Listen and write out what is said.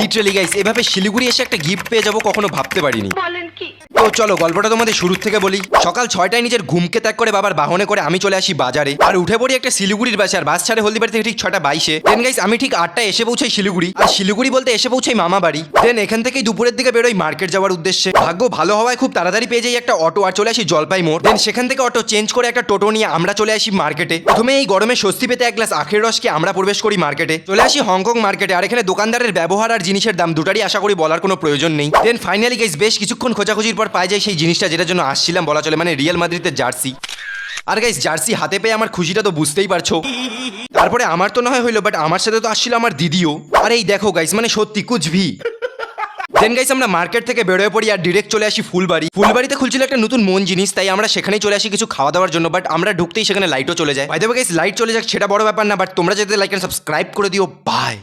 Literally guys এভাবে শিলিগুড়ি এসে একটা গিফট পেয়ে যাবো কখনো ভাবতে পারিনি। তো চলো গল্পটা তোমাদের শুরু থেকে বলি। সকাল 6টায় নিজের ঘুমকে ত্যাগ করে বাবার বাহনে করে আমি চলে আসি বাজারে আর উঠে পড়ি একটা শিলিগুড়ির বাসে। আর বাস ছাড়ে হলদিবাড়ি থেকে ঠিক 6:22-এ। দেন গাইস আমি ঠিক 8টায় এসে পৌঁছাই শিলিগুড়ি। আর শিলিগুড়ি বলতে এসে পৌঁছাই মামা বাড়ি। দেন এখান থেকেই দুপুরের দিকে বেরোই মার্কেট যাওয়ার উদ্দেশ্যে। ভাগ্য ভালো হওয়ায় খুব তাড়াতাড়ি পেয়ে যাই একটা অটো আর চলে আসি জলপাই মোড়। দেন সেখান থেকে অটো চেঞ্জ করে একটা টোটো নিয়ে আমরা চলে আসি মার্কেটে। প্রথমে এই গরমে স্বস্তি পেতে এক গ্লাস আখের রসকে আমরা প্রবেশ করি মার্কেটে। চলে আসি হংকং মার্কেটে। আর এখানে দোকানদারের ব্যবহার আর জিনিসের দাম দুটারই আশা করি বলার কোনো প্রয়োজন নেই। দেন ফাইনালি গাইস বেশ কিছুক্ষণ খোঁজাখুঁজির পর পাই যাই সেই জিনিসটা যেটার জন্য আসছিলাম বলা চলে, মানে রিয়াল মাদ্রিদের জার্সি। আর গাইস জার্সি হাতে পেয়ে আমার খুশিটা তো বুঝতেই পারছো। তারপরে আমার তো না হয় হইলো, বাট আমার সাথে তো আসছিল আমার দিদিও। আর এই দেখো গাইস মানে সত্যি কুচভি। দেন গাইস আমরা মার্কেট থেকে বেরোয় পড়ি আর ডিরেক্ট চলে আসি ফুলবাড়ি। ফুলবাড়িতে খুলছিল একটা নতুন মন জিনিস, তাই আমরা সেখানেই চলে আসি কিছু খাওয়া দাওয়ার জন্য। বাট আমরা ঢুকতেই সেখানে লাইটও চলে যায়। By the way guys light চলে যাক সেটা বড় ব্যাপার না, বাট তোমরা যাতে লাইক এন্ড সাবস্ক্রাইব করে দিও। বাই।